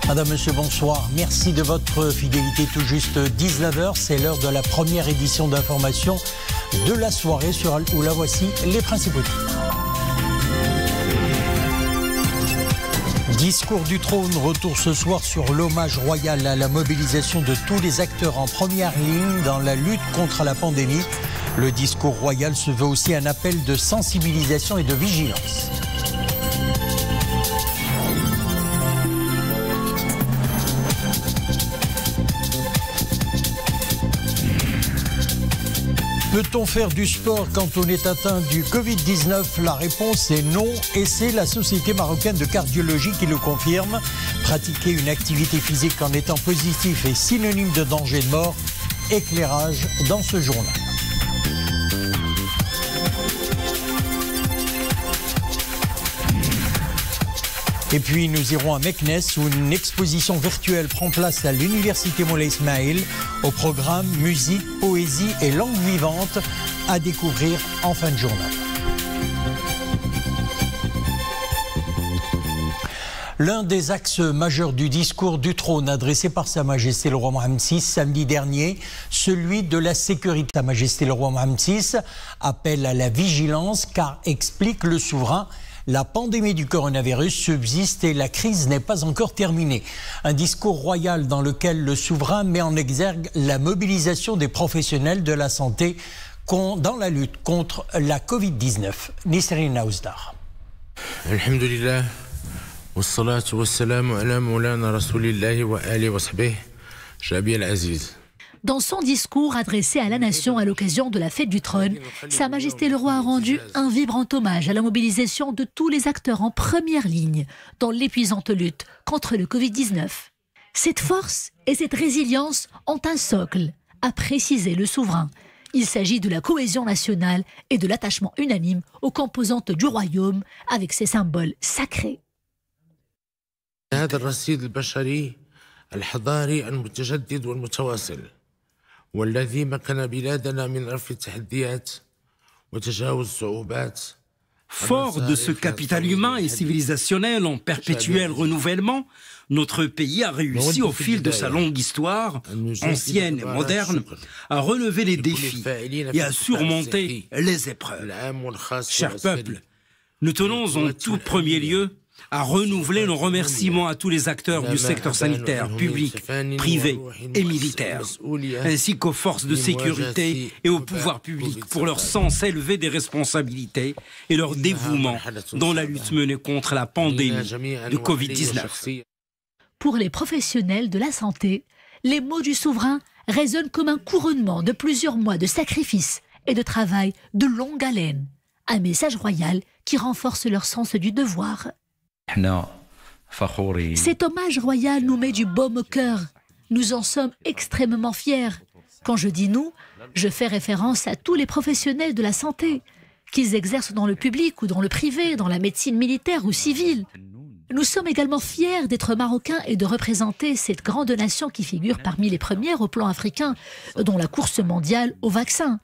Madame, Monsieur, bonsoir. Merci de votre fidélité. Tout juste 19h, c'est l'heure de la première édition d'information de la soirée sur Al-Oula. Voici les principaux titres. Discours du trône, retour ce soir sur l'hommage royal à la mobilisation de tous les acteurs en première ligne dans la lutte contre la pandémie. Le discours royal se veut aussi un appel de sensibilisation et de vigilance. Peut-on faire du sport quand on est atteint du Covid-19? La réponse est non, et c'est la Société marocaine de cardiologie qui le confirme. Pratiquer une activité physique en étant positif est synonyme de danger de mort. Éclairage dans ce journal. Et puis nous irons à Meknes où une exposition virtuelle prend place à l'université Moulay Ismail. Au programme musique, poésie et langue vivante à découvrir en fin de journal. L'un des axes majeurs du discours du trône adressé par Sa Majesté le roi Mohammed VI samedi dernier, celui de la sécurité. Sa Majesté le roi Mohammed VI appelle à la vigilance car, explique le souverain, la pandémie du coronavirus subsiste et la crise n'est pas encore terminée. Un discours royal dans lequel le souverain met en exergue la mobilisation des professionnels de la santé dans la lutte contre la Covid-19. Nisrine Naouzdar. Alhamdulillah, wassalatu wassalamu ala moulana rasulillahi wa alihi wa sahbihi, Jabi al-Aziz. Dans son discours adressé à la nation à l'occasion de la fête du trône, Sa Majesté le roi a rendu un vibrant hommage à la mobilisation de tous les acteurs en première ligne dans l'épuisante lutte contre le Covid-19. Cette force et cette résilience ont un socle, a précisé le souverain. Il s'agit de la cohésion nationale et de l'attachement unanime aux composantes du royaume avec ses symboles sacrés. والذي مكن بلادنا من رفع التحديات وتجاوز الصعوبات. Fort de ce capital humain et civilisationnel en perpétuel renouvellement, notre pays a réussi au fil de sa longue histoire, ancienne et moderne, à relever les défis et à surmonter les épreuves. Chers peuples, nous tenons en tout premier lieu à renouveler nos remerciements à tous les acteurs du secteur sanitaire, public, privé et militaire, ainsi qu'aux forces de sécurité et au pouvoir public pour leur sens élevé des responsabilités et leur dévouement dans la lutte menée contre la pandémie de Covid-19. Pour les professionnels de la santé, les mots du souverain résonnent comme un couronnement de plusieurs mois de sacrifices et de travail de longue haleine. Un message royal qui renforce leur sens du devoir. Cet hommage royal nous met du baume au cœur. Nous en sommes extrêmement fiers. Quand je dis nous, je fais référence à tous les professionnels de la santé, qu'ils exercent dans le public ou dans le privé, dans la médecine militaire ou civile. Nous sommes également fiers d'être marocains et de représenter cette grande nation qui figure parmi les premières au plan africain, dont la course mondiale au vaccin.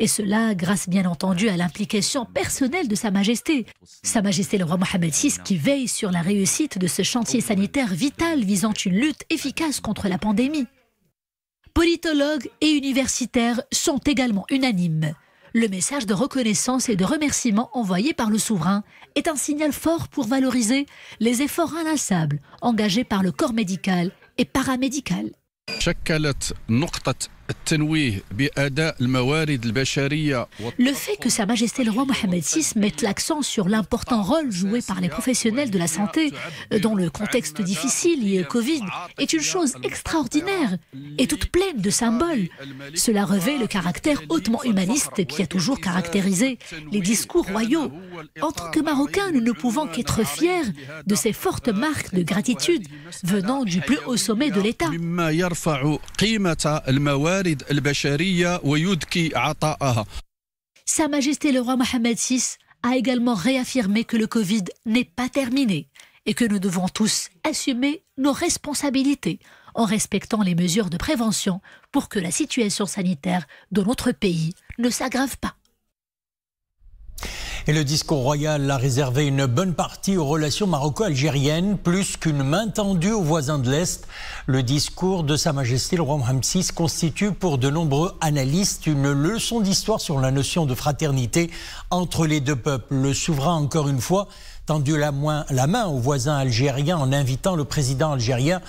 Et cela grâce bien entendu à l'implication personnelle de Sa Majesté. Sa Majesté le roi Mohammed VI qui veille sur la réussite de ce chantier sanitaire vital visant une lutte efficace contre la pandémie. Politologues et universitaires sont également unanimes. Le message de reconnaissance et de remerciement envoyé par le souverain est un signal fort pour valoriser les efforts inlassables engagés par le corps médical et paramédical. Le fait que Sa Majesté le roi Mohammed VI mette l'accent sur l'important rôle joué par les professionnels de la santé dans le contexte difficile lié au Covid est une chose extraordinaire et toute pleine de symboles. Cela revêt le caractère hautement humaniste qui a toujours caractérisé les discours royaux. En tant que Marocains, nous ne pouvons qu'être fiers de ces fortes marques de gratitude venant du plus haut sommet de l'État. Sa Majesté le roi Mohammed VI a également réaffirmé que le Covid n'est pas terminé et que nous devons tous assumer nos responsabilités en respectant les mesures de prévention pour que la situation sanitaire de notre pays ne s'aggrave pas. Et le discours royal a réservé une bonne partie aux relations maroco-algériennes, plus qu'une main tendue aux voisins de l'Est. Le discours de Sa Majesté le roi Mohammed VI constitue pour de nombreux analystes une leçon d'histoire sur la notion de fraternité entre les deux peuples. Le souverain, encore une fois, tendu la main aux voisins algériens en invitant le président algérien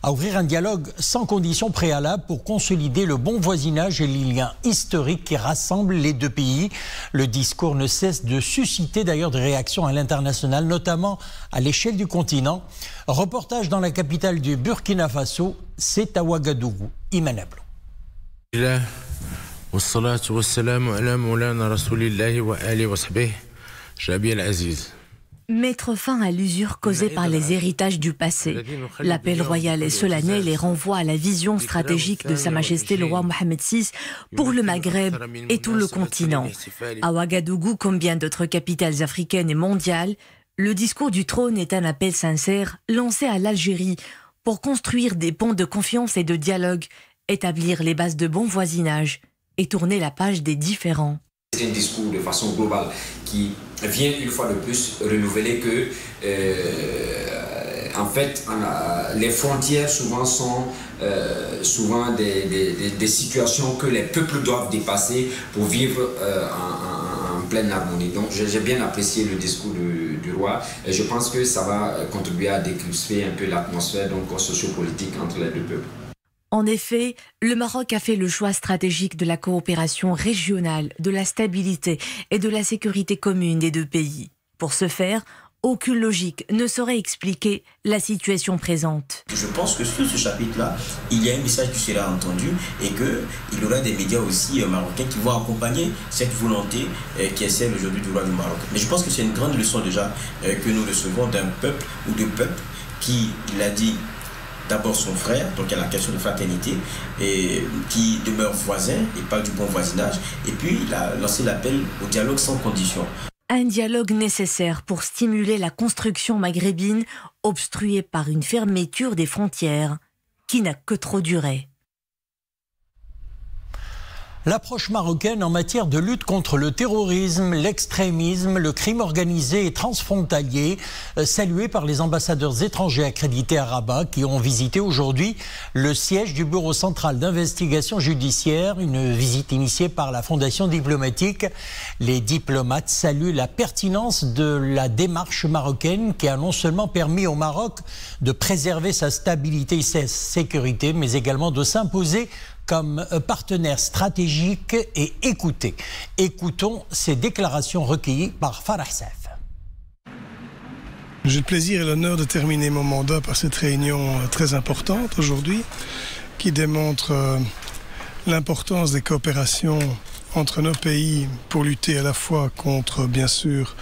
à ouvrir un dialogue sans condition préalable pour consolider le bon voisinage et les liens historiques qui rassemblent les deux pays. Le discours ne cesse de susciter d'ailleurs des réactions à l'international, notamment à l'échelle du continent. Reportage dans la capitale du Burkina Faso, c'est à Ouagadougou. Iman Ablo. Mettre fin à l'usure causée par les héritages du passé. L'appel royal est solennel et renvoie à la vision stratégique de Sa Majesté le roi Mohammed VI pour le Maghreb et tout le continent. À Ouagadougou, comme bien d'autres capitales africaines et mondiales, le discours du trône est un appel sincère lancé à l'Algérie pour construire des ponts de confiance et de dialogue, établir les bases de bon voisinage et tourner la page des différends. C'est un discours de façon globale qui vient une fois de plus renouveler que en fait les frontières souvent sont des situations que les peuples doivent dépasser pour vivre en pleine harmonie. Donc j'ai bien apprécié le discours du roi et je pense que ça va contribuer à décrisper un peu l'atmosphère sociopolitique entre les deux peuples. En effet, le Maroc a fait le choix stratégique de la coopération régionale, de la stabilité et de la sécurité commune des deux pays. Pour ce faire, aucune logique ne saurait expliquer la situation présente. Je pense que sur ce chapitre-là, il y a un message qui sera entendu et qu'il y aura des médias aussi marocains qui vont accompagner cette volonté qui est celle aujourd'hui du roi du Maroc. Mais je pense que c'est une grande leçon déjà que nous recevons d'un peuple ou de peuples qui, il a dit, d'abord son frère, donc il y a la question de fraternité, et qui demeure voisin et parle du bon voisinage. Et puis il a lancé l'appel au dialogue sans condition. Un dialogue nécessaire pour stimuler la construction maghrébine, obstruée par une fermeture des frontières qui n'a que trop duré. L'approche marocaine en matière de lutte contre le terrorisme, l'extrémisme, le crime organisé et transfrontalier, saluée par les ambassadeurs étrangers accrédités à Rabat qui ont visité aujourd'hui le siège du Bureau central d'investigation judiciaire, une visite initiée par la Fondation diplomatique. Les diplomates saluent la pertinence de la démarche marocaine qui a non seulement permis au Maroc de préserver sa stabilité et sa sécurité, mais également de s'imposer comme partenaire stratégique et écouté. Écoutons ces déclarations recueillies par Farah Saif. J'ai le plaisir et l'honneur de terminer mon mandat par cette réunion très importante aujourd'hui qui démontre l'importance des coopérations entre nos pays pour lutter à la fois contre, bien sûr,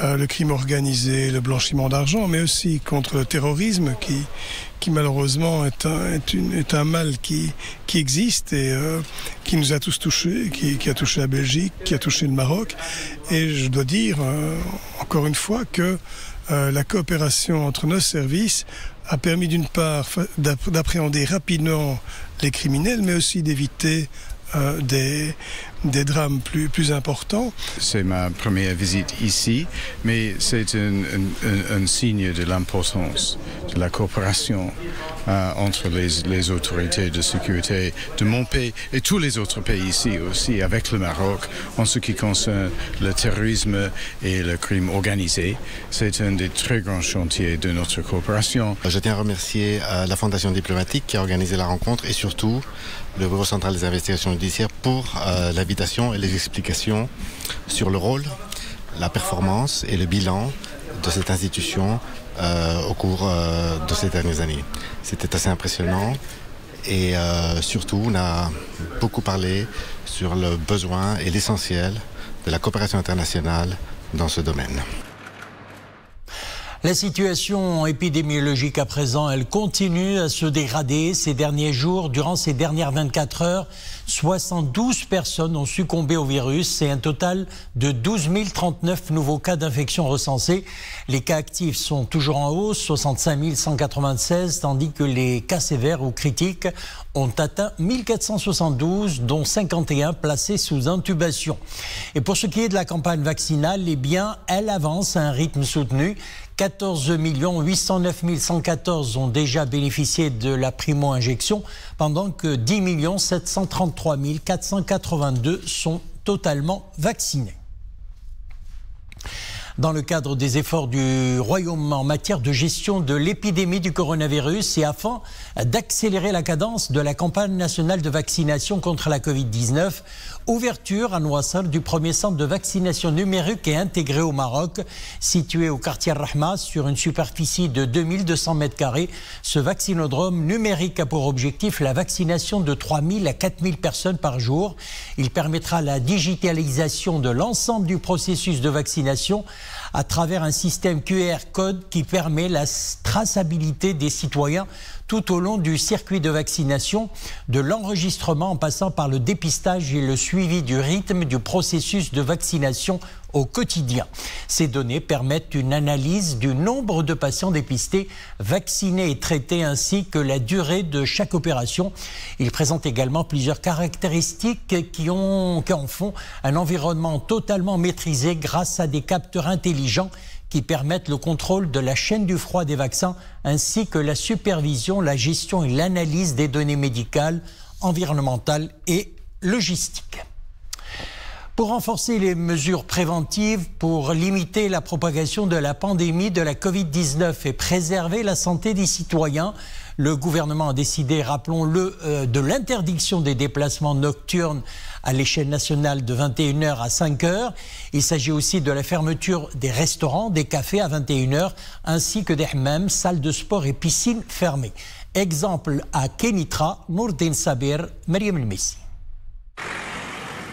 le crime organisé, le blanchiment d'argent, mais aussi contre le terrorisme qui malheureusement est un mal qui existe et qui nous a tous touchés, qui a touché la Belgique, qui a touché le Maroc. Et je dois dire encore une fois que la coopération entre nos services a permis d'une part d'appréhender rapidement les criminels, mais aussi d'éviter des drames plus importants. C'est ma première visite ici, mais c'est un signe de l'importance de la coopération entre les autorités de sécurité de mon pays et tous les autres pays ici aussi, avec le Maroc, en ce qui concerne le terrorisme et le crime organisé. C'est un des très grands chantiers de notre coopération. Je tiens à remercier la Fondation diplomatique qui a organisé la rencontre et surtout le Bureau central des investigations judiciaires pour l'invitation et les explications sur le rôle, la performance et le bilan de cette institution au cours de ces dernières années. C'était assez impressionnant et surtout on a beaucoup parlé sur le besoin et l'essentiel de la coopération internationale dans ce domaine. La situation épidémiologique à présent, elle continue à se dégrader ces derniers jours. Durant ces dernières 24 heures, 72 personnes ont succombé au virus et un total de 12 039 nouveaux cas d'infection recensés. Les cas actifs sont toujours en hausse, 65 196, tandis que les cas sévères ou critiques ont atteint 1472, dont 51 placés sous intubation. Et pour ce qui est de la campagne vaccinale, eh bien, elle avance à un rythme soutenu. 14 809 114 ont déjà bénéficié de la primo-injection, pendant que 10 733 482 sont totalement vaccinés. Dans le cadre des efforts du Royaume en matière de gestion de l'épidémie du coronavirus et afin d'accélérer la cadence de la campagne nationale de vaccination contre la Covid-19, ouverture à Nouassar du premier centre de vaccination numérique et intégré au Maroc, situé au quartier Rahma sur une superficie de 2200 m². Ce vaccinodrome numérique a pour objectif la vaccination de 3000 à 4000 personnes par jour. Il permettra la digitalisation de l'ensemble du processus de vaccination à travers un système QR code qui permet la traçabilité des citoyens tout au long du circuit de vaccination, de l'enregistrement en passant par le dépistage et le suivi du rythme du processus de vaccination au quotidien. Ces données permettent une analyse du nombre de patients dépistés, vaccinés et traités, ainsi que la durée de chaque opération. Il présente également plusieurs caractéristiques qui en font un environnement totalement maîtrisé grâce à des capteurs intelligents qui permettent le contrôle de la chaîne du froid des vaccins, ainsi que la supervision, la gestion et l'analyse des données médicales, environnementales et logistiques. Pour renforcer les mesures préventives, pour limiter la propagation de la pandémie de la Covid-19 et préserver la santé des citoyens, le gouvernement a décidé, rappelons-le, de l'interdiction des déplacements nocturnes à l'échelle nationale de 21h à 5h. Il s'agit aussi de la fermeture des restaurants, des cafés à 21h, ainsi que des hammams, salles de sport et piscines fermées. Exemple à Kenitra, Nourdin Sabir, Mariam El Messi.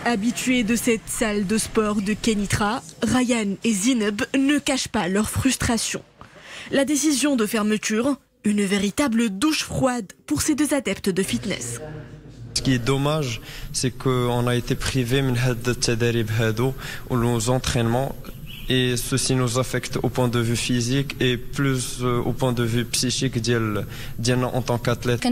Habitués de cette salle de sport de Kenitra, Ryan et Zineb ne cachent pas leur frustration. La décision de fermeture, une véritable douche froide pour ces deux adeptes de fitness. Ce qui est dommage, c'est qu'on a été privés de nos entraînements. Et ceci nous affecte au point de vue physique et plus au point de vue psychique en tant qu'athlète.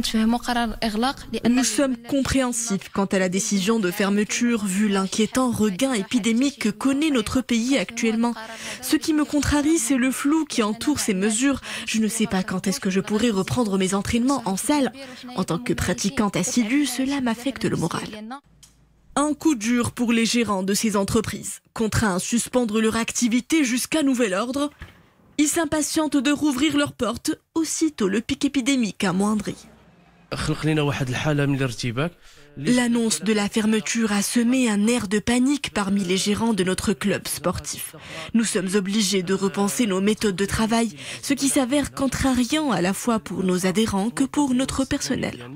Nous sommes compréhensifs quant à la décision de fermeture vu l'inquiétant regain épidémique que connaît notre pays actuellement. Ce qui me contrarie, c'est le flou qui entoure ces mesures. Je ne sais pas quand est-ce que je pourrai reprendre mes entraînements en salle. En tant que pratiquante assidue, cela m'affecte le moral. Un coup dur pour les gérants de ces entreprises. Contraints à suspendre leur activité jusqu'à nouvel ordre, ils s'impatientent de rouvrir leurs portes aussitôt le pic épidémique amoindri. L'annonce de la fermeture a semé un air de panique parmi les gérants de notre club sportif. Nous sommes obligés de repenser nos méthodes de travail, ce qui s'avère contrariant à la fois pour nos adhérents que pour notre personnel.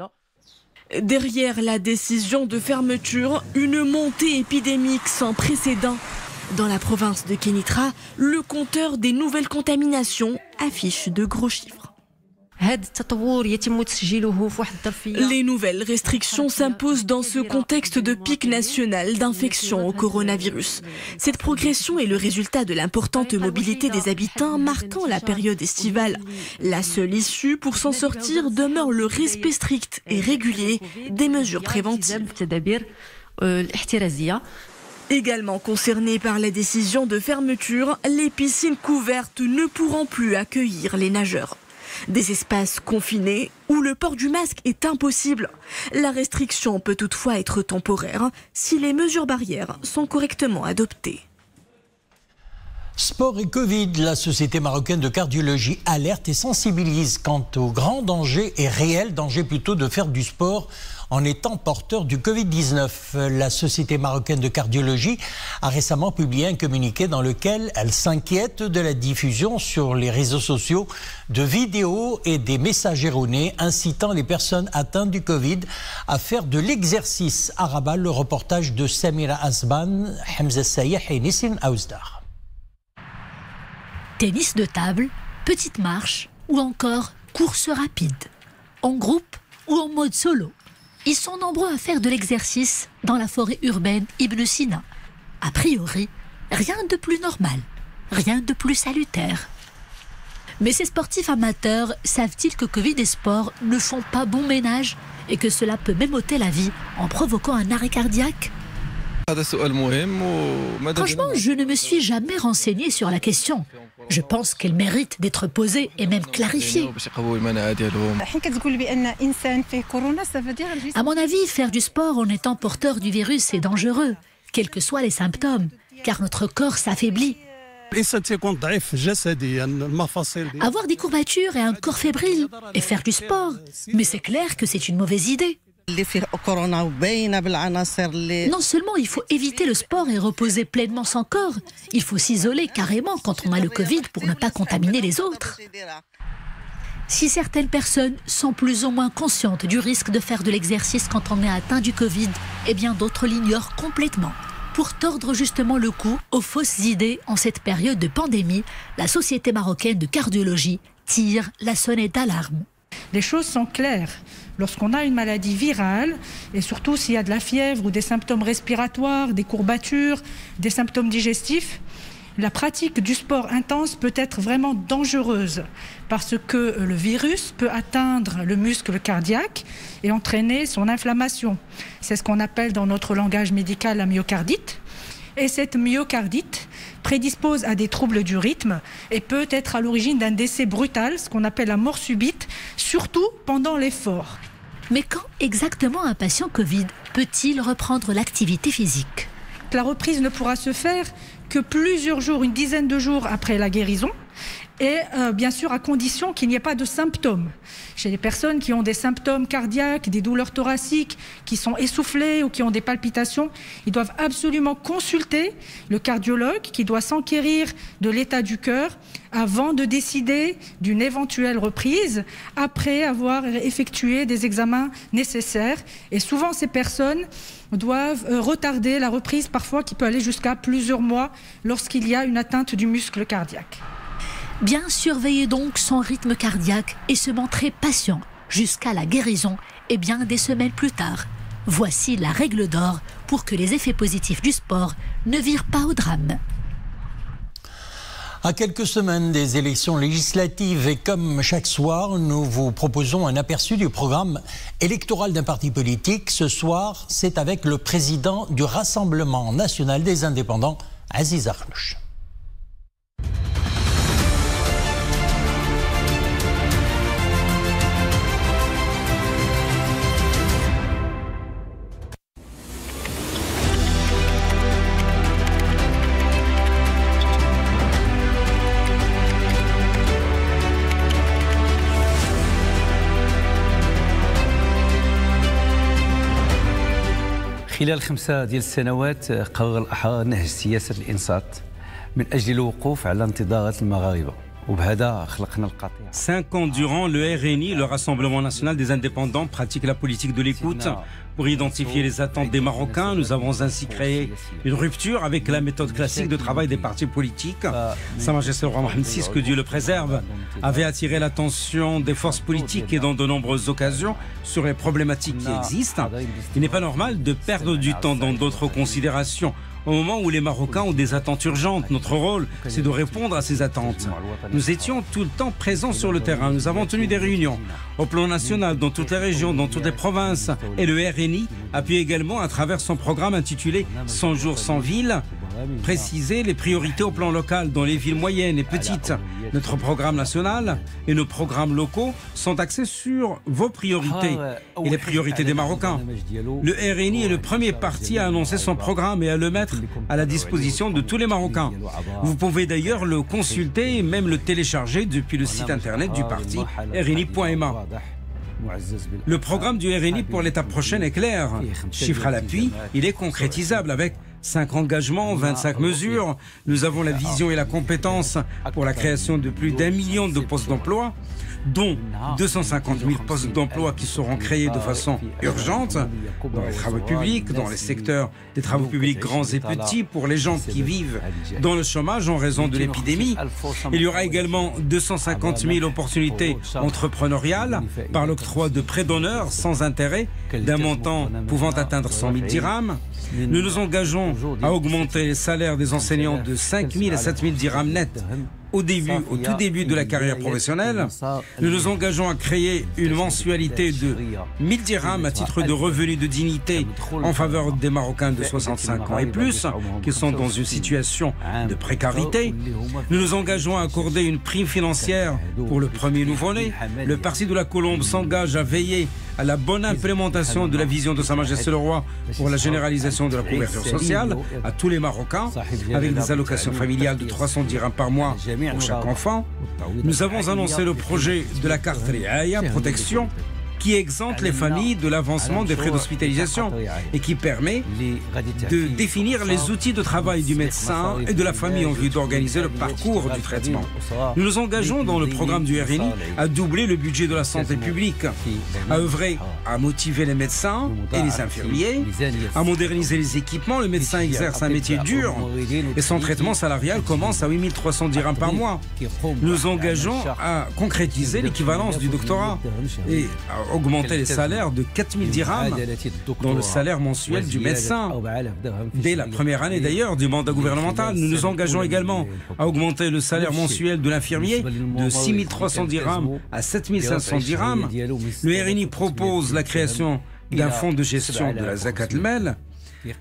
Derrière la décision de fermeture, une montée épidémique sans précédent. Dans la province de Kenitra, le compteur des nouvelles contaminations affiche de gros chiffres. Les nouvelles restrictions s'imposent dans ce contexte de pic national d'infection au coronavirus. Cette progression est le résultat de l'importante mobilité des habitants marquant la période estivale. La seule issue pour s'en sortir demeure le respect strict et régulier des mesures préventives. Également concernés par la décision de fermeture, les piscines couvertes ne pourront plus accueillir les nageurs. Des espaces confinés où le port du masque est impossible. La restriction peut toutefois être temporaire si les mesures barrières sont correctement adoptées. Sport et Covid, la Société marocaine de cardiologie alerte et sensibilise quant au grand danger et réel danger plutôt de faire du sport en étant porteur du Covid-19. La Société marocaine de cardiologie a récemment publié un communiqué dans lequel elle s'inquiète de la diffusion sur les réseaux sociaux de vidéos et des messages erronés incitant les personnes atteintes du Covid à faire de l'exercice. À Rabat, le reportage de Samira Asban, Hamza Sayeh et Nissim Aouzdar. Tennis de table, petite marche ou encore course rapide, en groupe ou en mode solo. Ils sont nombreux à faire de l'exercice dans la forêt urbaine Ibn Sina. A priori, rien de plus normal, rien de plus salutaire. Mais ces sportifs amateurs savent-ils que Covid et sport ne font pas bon ménage et que cela peut même ôter la vie en provoquant un arrêt cardiaque? Franchement, je ne me suis jamais renseignée sur la question. Je pense qu'elle mérite d'être posée et même clarifiée. À mon avis, faire du sport en étant porteur du virus est dangereux, quels que soient les symptômes, car notre corps s'affaiblit. Avoir des courbatures et un corps fébrile et faire du sport, mais c'est clair que c'est une mauvaise idée. Non seulement il faut éviter le sport et reposer pleinement son corps, il faut s'isoler carrément quand on a le Covid pour ne pas contaminer les autres. Si certaines personnes sont plus ou moins conscientes du risque de faire de l'exercice quand on est atteint du Covid, eh bien d'autres l'ignorent complètement. Pour tordre justement le cou aux fausses idées en cette période de pandémie, la Société marocaine de cardiologie tire la sonnette d'alarme. Les choses sont claires. Lorsqu'on a une maladie virale, et surtout s'il y a de la fièvre ou des symptômes respiratoires, des courbatures, des symptômes digestifs, la pratique du sport intense peut être vraiment dangereuse parce que le virus peut atteindre le muscle cardiaque et entraîner son inflammation. C'est ce qu'on appelle dans notre langage médical la myocardite. Et cette myocardite prédispose à des troubles du rythme et peut être à l'origine d'un décès brutal, ce qu'on appelle la mort subite, surtout pendant l'effort. Mais quand exactement un patient Covid peut-il reprendre l'activité physique? La reprise ne pourra se faire que plusieurs jours, une dizaine de jours après la guérison, et bien sûr à condition qu'il n'y ait pas de symptômes. Chez les personnes qui ont des symptômes cardiaques, des douleurs thoraciques, qui sont essoufflées ou qui ont des palpitations, ils doivent absolument consulter le cardiologue qui doit s'enquérir de l'état du cœur avant de décider d'une éventuelle reprise, après avoir effectué des examens nécessaires. Et souvent ces personnes doivent retarder la reprise, parfois qui peut aller jusqu'à plusieurs mois lorsqu'il y a une atteinte du muscle cardiaque. Bien surveiller donc son rythme cardiaque et se montrer patient jusqu'à la guérison et bien des semaines plus tard. Voici la règle d'or pour que les effets positifs du sport ne virent pas au drame. À quelques semaines des élections législatives et comme chaque soir, nous vous proposons un aperçu du programme électoral d'un parti politique. Ce soir, c'est avec le président du Rassemblement national des indépendants, Aziz Akhnouch. خلال 5 ديال السنوات قرر الأحرار نهج سياسة الإنصات من أجل الوقوف على انتظارات المغاربة. 5 ans durant, le RNI, le Rassemblement national des indépendants, pratique la politique de l'écoute. Pour identifier les attentes des Marocains, nous avons ainsi créé une rupture avec la méthode classique de travail des partis politiques. Sa Majesté le roi Mohamed VI, que Dieu le préserve, avait attiré l'attention des forces politiques et dans de nombreuses occasions sur les problématiques qui existent. Il n'est pas normal de perdre du temps dans d'autres considérations au moment où les Marocains ont des attentes urgentes. Notre rôle, c'est de répondre à ces attentes. Nous étions tout le temps présents sur le terrain. Nous avons tenu des réunions au plan national, dans toutes les régions, dans toutes les provinces. Et le RNI appuie également à travers son programme intitulé 100 jours sans ville, préciser les priorités au plan local dans les villes moyennes et petites. Notre programme national et nos programmes locaux sont axés sur vos priorités et les priorités des Marocains. Le RNI est le premier parti à annoncer son programme et à le mettre à la disposition de tous les Marocains. Vous pouvez d'ailleurs le consulter et même le télécharger depuis le site internet du parti rni.ma. Le programme du RNI pour l'étape prochaine est clair. Chiffre à l'appui, il est concrétisable avec 5 engagements, 25 mesures. Nous avons la vision et la compétence pour la création de plus d'1 million de postes d'emploi. dont 250 000 postes d'emploi qui seront créés de façon urgente dans les travaux publics, dans les secteurs des travaux publics grands et petits, pour les gens qui vivent dans le chômage en raison de l'épidémie. Il y aura également 250 000 opportunités entrepreneuriales par l'octroi de prêts d'honneur sans intérêt d'un montant pouvant atteindre 100 000 dirhams. Nous nous engageons à augmenter les salaires des enseignants de 5 000 à 7 000 dirhams nets au tout début de la carrière professionnelle. Nous nous engageons à créer une mensualité de 1000 dirhams à titre de revenu de dignité en faveur des Marocains de 65 ans et plus qui sont dans une situation de précarité. Nous nous engageons à accorder une prime financière pour le premier nouveau-né. Le Parti de la Colombe s'engage à veiller à la bonne implémentation de la vision de Sa Majesté le Roi pour la généralisation de la couverture sociale à tous les Marocains, avec des allocations familiales de 300 dirhams par mois pour chaque enfant. Nous avons annoncé le projet de la carte Riaya, protection, qui exempte les familles de l'avancement des frais d'hospitalisation et qui permet de définir les outils de travail du médecin et de la famille en vue d'organiser le parcours du traitement. Nous nous engageons dans le programme du RNI à doubler le budget de la santé publique, à œuvrer à motiver les médecins et les infirmiers, à moderniser les équipements. Le médecin exerce un métier dur et son traitement salarial commence à 8 300 dirhams par mois. Nous nous engageons à concrétiser l'équivalence du doctorat et à augmenter les salaires de 4 000 dirhams dans le salaire mensuel du médecin. Dès la première année d'ailleurs du mandat gouvernemental, nous nous engageons également à augmenter le salaire mensuel de l'infirmier de 6 300 dirhams à 7 500 dirhams. Le RNI propose la création d'un fonds de gestion de la Zakat al-Mal.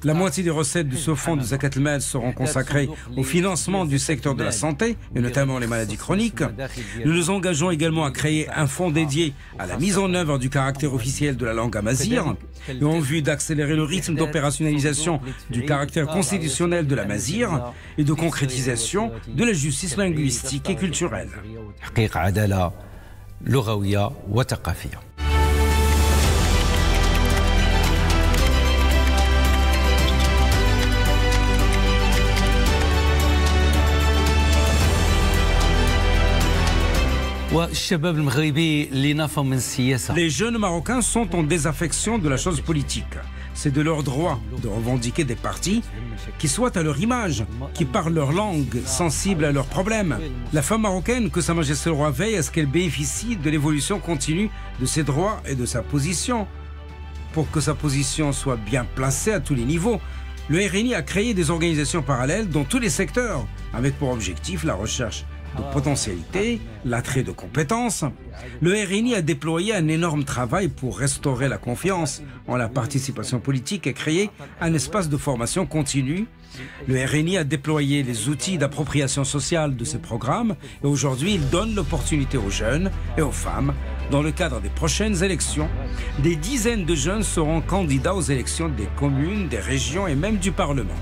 La moitié des recettes de ce fonds de Zakat al-Mal seront consacrées au financement du secteur de la santé, et notamment les maladies chroniques. Nous nous engageons également à créer un fonds dédié à la mise en œuvre du caractère officiel de la langue amazigh, et en vue d'accélérer le rythme d'opérationnalisation du caractère constitutionnel de la mazigh et de concrétisation de la justice linguistique et culturelle. Les jeunes Marocains sont en désaffection de la chose politique. C'est de leur droit de revendiquer des partis qui soient à leur image, qui parlent leur langue, sensibles à leurs problèmes. La femme marocaine, que Sa Majesté le Roi veille à ce qu'elle bénéficie de l'évolution continue de ses droits et de sa position. Pour que sa position soit bien placée à tous les niveaux, le RNI a créé des organisations parallèles dans tous les secteurs, avec pour objectif la recherche de potentialité, l'attrait de compétences. Le RNI a déployé un énorme travail pour restaurer la confiance en la participation politique et créer un espace de formation continue. Le RNI a déployé les outils d'appropriation sociale de ces programmes et aujourd'hui il donne l'opportunité aux jeunes et aux femmes. Dans le cadre des prochaines élections, des dizaines de jeunes seront candidats aux élections des communes, des régions et même du Parlement.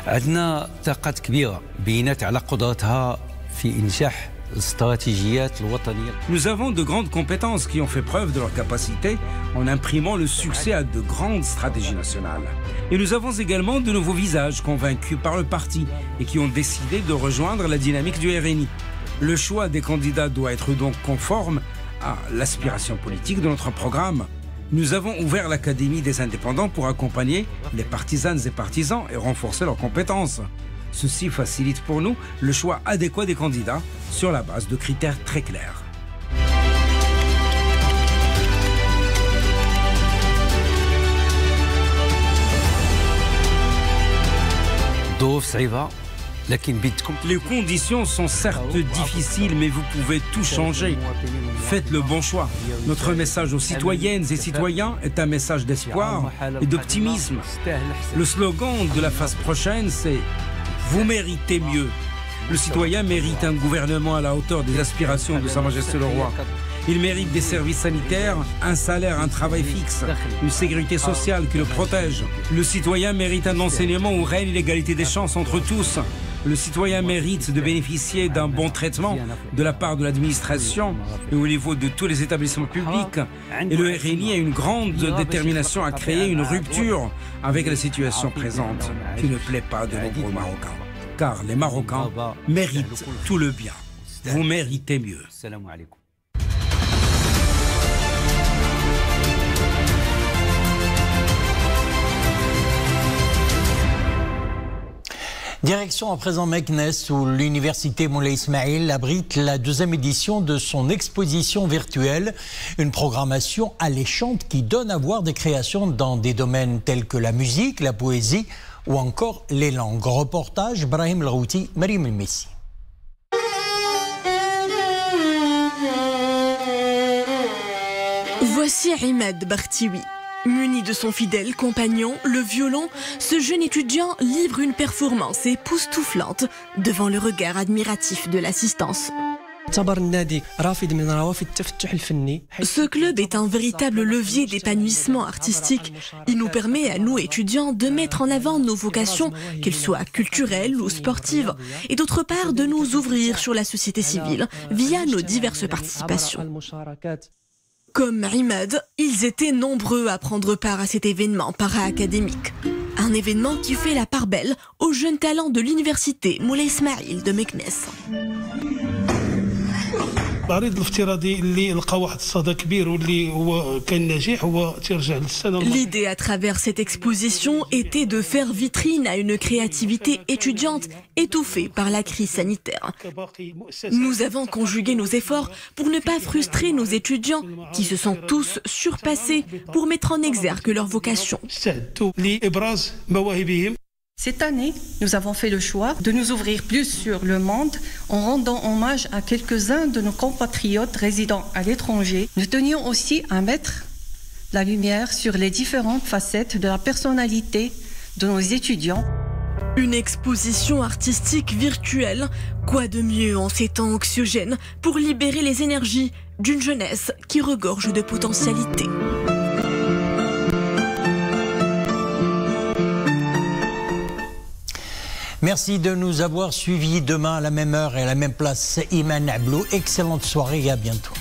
عندنا طاقات كبيرة بينات على قدرتها في إنجاح الاستراتيجيات الوطنية. Nous avons de grandes compétences qui ont fait preuve de leur capacité en imprimant le succès à de grandes stratégies nationales. Et nous avons également de nouveaux visages convaincus par le parti et qui ont décidé de rejoindre la dynamique du RNI. Le choix des candidats doit être donc conforme à l'aspiration politique de notre programme. Nous avons ouvert l'Académie des indépendants pour accompagner les partisanes et partisans et renforcer leurs compétences. Ceci facilite pour nous le choix adéquat des candidats sur la base de critères très clairs. Les conditions sont certes difficiles, mais vous pouvez tout changer. Faites le bon choix. Notre message aux citoyennes et citoyens est un message d'espoir et d'optimisme. Le slogan de la phase prochaine, c'est « Vous méritez mieux ». Le citoyen mérite un gouvernement à la hauteur des aspirations de Sa Majesté le Roi. Il mérite des services sanitaires, un salaire, un travail fixe, une sécurité sociale qui le protège. Le citoyen mérite un enseignement où règne l'égalité des chances entre tous. Le citoyen mérite de bénéficier d'un bon traitement de la part de l'administration et au niveau de tous les établissements publics. Et le RNI a une grande détermination à créer une rupture avec la situation présente qui ne plaît pas de nombreux Marocains. Car les Marocains méritent tout le bien. Vous méritez mieux. Direction à présent Meknes, où l'université Moulay Ismail abrite la 2e édition de son exposition virtuelle, une programmation alléchante qui donne à voir des créations dans des domaines tels que la musique, la poésie ou encore les langues. Reportage Brahim Lrouti, Marim El Messi. Voici Imad Bartioui. Muni de son fidèle compagnon, le violon, ce jeune étudiant livre une performance époustouflante devant le regard admiratif de l'assistance. Ce club est un véritable levier d'épanouissement artistique. Il nous permet à nous, étudiants, de mettre en avant nos vocations, qu'elles soient culturelles ou sportives, et d'autre part de nous ouvrir sur la société civile via nos diverses participations. Comme Imad, ils étaient nombreux à prendre part à cet événement para-académique. Un événement qui fait la part belle aux jeunes talents de l'université Moulay Ismail de Meknes. L'idée à travers cette exposition était de faire vitrine à une créativité étudiante étouffée par la crise sanitaire. Nous avons conjugué nos efforts pour ne pas frustrer nos étudiants qui se sont tous surpassés pour mettre en exergue leur vocation. Cette année, nous avons fait le choix de nous ouvrir plus sur le monde en rendant hommage à quelques-uns de nos compatriotes résidant à l'étranger. Nous tenions aussi à mettre la lumière sur les différentes facettes de la personnalité de nos étudiants. Une exposition artistique virtuelle, quoi de mieux en ces temps anxiogènes pour libérer les énergies d'une jeunesse qui regorge de potentialités. Merci de nous avoir suivis. Demain à la même heure et à la même place, Iman Ablou. Excellente soirée et à bientôt.